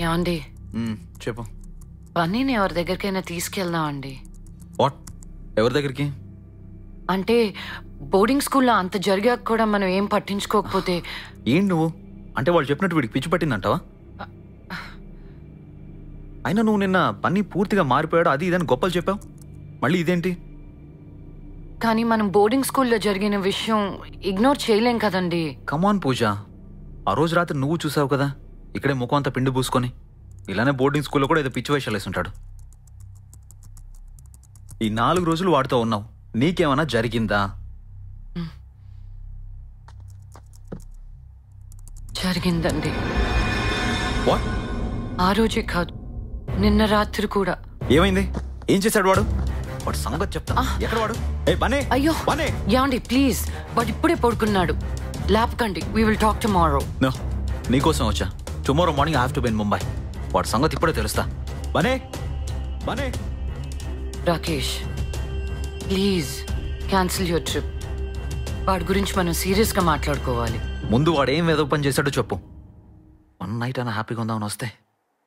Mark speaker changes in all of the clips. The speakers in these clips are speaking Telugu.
Speaker 1: ఏమండి
Speaker 2: చెప్పు.
Speaker 1: బన్నీని ఎవరి దగ్గరికైనా తీసుకెళ్దాం అండి.
Speaker 2: వాట్? ఎవరి దగ్గరికి?
Speaker 1: అంటే బోర్డింగ్ స్కూల్లో అంత జరిగాక కూడా మనం ఏం పట్టించుకోకపోతే.
Speaker 2: ఏం నువ్వు అంటే వాళ్ళు చెప్పినట్టు వీడికి పిచ్చి పట్టిందంటావా? అయినా నువ్వు నిన్న బన్నీ పూర్తిగా మారిపోయాడు అది ఇదని గొప్పలు చెప్పావు, మళ్ళీ ఇదేంటి?
Speaker 1: కానీ మనం బోర్డింగ్ స్కూల్లో జరిగిన విషయం ఇగ్నోర్ చేయలేం కదండి.
Speaker 2: కమాన్ పూజ, ఆ రోజు రాత్రి నువ్వు చూసావు కదా, ఇక్కడే ముఖం అంతా పిండి పూసుకొని. ఇలానే బోర్డింగ్ స్కూల్లో కూడా ఏదో పిచ్చి వేషాలు వేసి ఉంటాడు. ఈ 4 రోజులు వాడితో ఉన్నావు, నీకేమన్నా జరిగిందా?
Speaker 1: జరిగిందండి.
Speaker 2: వాట్?
Speaker 1: ఆ రోజే కాదు, నిన్న రాత్రి కూడా.
Speaker 2: ఏమైంది? ఏం చేశాడు వాడు? వాడు సంగతి చెప్తా. ఎక్కడ వాడు?
Speaker 1: అయ్యో ఏమండి ప్లీజ్, వాడు ఇప్పుడే పడుకున్నాడు, లేపకండి. We will talk tomorrow.
Speaker 2: No, నీకోసం వచ్చా. Tomorrow morning I have to be in Mumbai. వాడి సంగతి ఇప్పుడే తెలుస్తా. బనే బనే
Speaker 1: Rakesh please cancel your trip. వాడి గురించి మనం సీరియస్ గా మాట్లాడుకోవాలి.
Speaker 2: ముందు వాడు ఏం ఏదో పని చేశాడో చెప్పు. 1 నైట్ అయినా హ్యాపీగా ఉందామని వస్తే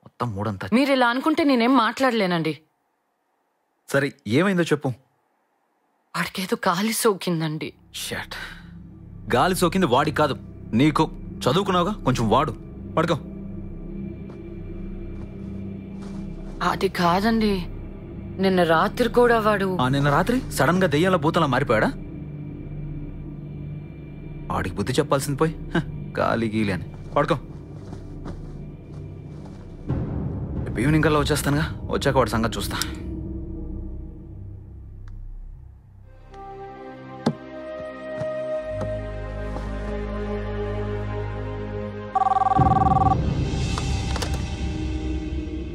Speaker 2: మొత్తం మూడంతా.
Speaker 1: మీరు ఇలా అనుకుంటే నేనేం మాట్లాడలేనండి.
Speaker 2: సరే ఏమైందో చెప్పు.
Speaker 1: వాడికేదో గాలి సోకిందండి.
Speaker 2: షట్, గాలి సోకింది వాడికి కాదు నీకు. చదువుకున్నావుగా, కొంచెం వాడు పడుకో.
Speaker 1: అది కాదండి, నిన్న రాత్రి కూడా వాడు.
Speaker 2: నిన్న రాత్రి సడన్ గా దెయ్యాల భూతంలా మారిపోయాడా? వాడికి బుద్ధి చెప్పాల్సింది పోయి గాలి గీలి అని. పడుకో. ఈవినింగ్ కల్లా వచ్చేస్తానుగా, వచ్చాక వాడి సంగతి చూస్తా.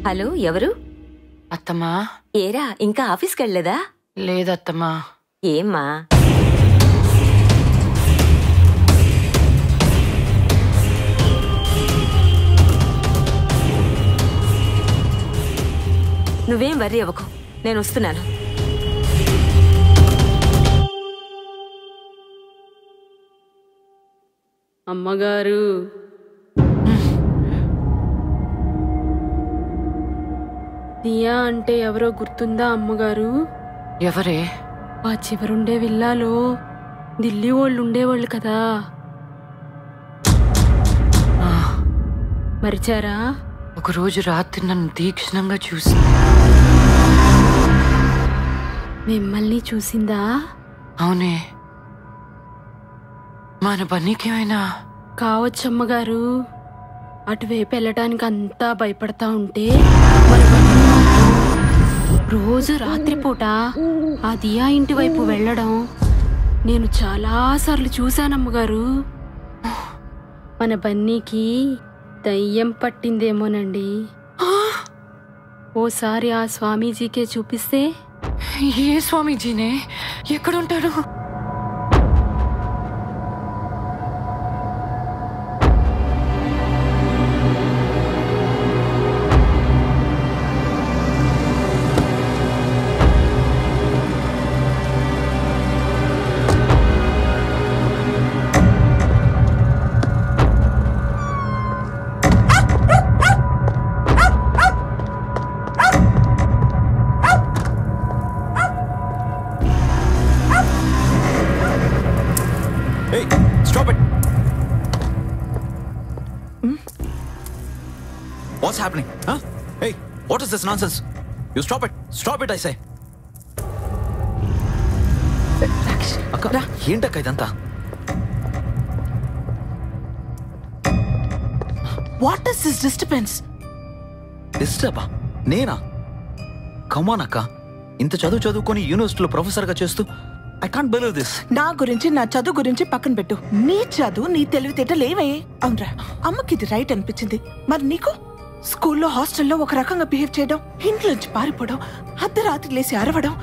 Speaker 3: హలో, ఎవరు?
Speaker 1: అత్తమ్మా.
Speaker 3: ఏరా, ఇంకా ఆఫీస్కి వెళ్ళలేదా?
Speaker 1: లేదత్తమ్మా.
Speaker 3: ఏమ్మా? నువ్వేం వర్రీ అవ్వకు, నేను వస్తున్నాను.
Speaker 4: అమ్మగారు, దియా అంటే ఎవరో గుర్తుందా అమ్మగారు?
Speaker 1: ఎవరే?
Speaker 4: ఆ చివరుండే విల్లాలో ఢిల్లీ వాళ్ళు ఉండేవాళ్ళు కదా, మరిచారా?
Speaker 1: ఒకరోజు రాత్రి నన్ను తీక్షణంగా చూసి.
Speaker 4: మిమ్మల్ని చూసిందా?
Speaker 1: అవునే. మన బన్నీకేమైనా
Speaker 4: కావచ్చమ్మగారు. అటువైపు వెళ్ళటానికి అంతా భయపడతా ఉంటే రోజు రాత్రిపూట ఆ దియా ఇంటి వైపు వెళ్ళడం నేను చాలాసార్లు చూశానమ్మగారు. మన బన్నీకి దయ్యం పట్టిందేమోనండి. ఓసారి ఆ స్వామీజీకే చూపిస్తే.
Speaker 1: ఏ స్వామీజీనే? ఎక్కడుంటాడు?
Speaker 2: What's happening? Huh? Hey, what is this nonsense? You stop it. Stop it, I say. అక్క, ఏంటక్క ఇదంతా?
Speaker 5: What is this disturbance?
Speaker 2: డిస్టర్బా? నేనా? కమాన్ అక్క, ఇంత చదువుకొని యూనివర్సిటీలో ప్రొఫెసర్గా చేస్తూ I can't believe this.
Speaker 5: నా గురించి, నా చదువు గురించి పక్కన పెట్టు. నీ చదువు, నీ తెలివితేటలు ఏవే? అవునరా, అమ్మకి ఇది రైట్ అనిపించింది. మరి నీకు? స్కూల్లో, హాస్టల్లో ఒక రకంగా బిహేవ్ చేయడం, ఇంట్లోంచి పారిపోవడం, అర్ధరాత్రి లేసి అరవడం,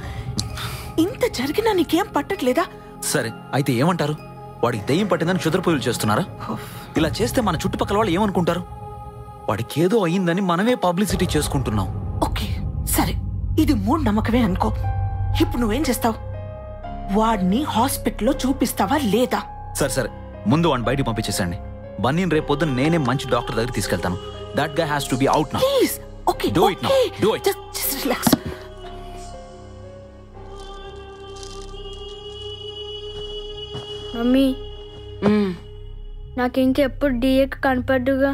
Speaker 5: ఇంత జరిగినా నీకేం పట్టట్లేదా?
Speaker 2: సరే, అయితే ఏమంటారు? వాడికి దెయ్యం పట్టిందని క్షుద్రపూజలు చేస్తున్నారా? ఇలా చేస్తే మన చుట్టుపక్కల వాళ్ళు ఏమనుకుంటారు? వాడికి ఏదో అయ్యిందని మనమే పబ్లిసిటీ చేసుకుంటున్నాం.
Speaker 5: ఓకే సరే, ఇది మూఢనమ్మకమే అనుకో. ఇప్పుడు నువ్వేం చేస్తావు? వాడిని హాస్పిటల్లో చూపిస్తావా లేదా?
Speaker 2: సరే ముందు వాడిని బయటికి పంపించేసండి. బన్నీని రేపు పొద్దున్న నేనే మంచి డాక్టర్ దగ్గర తీసుకెళ్తాను. That guy has to be out now.
Speaker 5: Please. Okay.
Speaker 2: Do it now. Do it.
Speaker 5: Just relax.
Speaker 6: Mummy నాకు ఇంకెప్పుడు డిఏకి కనపడ్డుగా.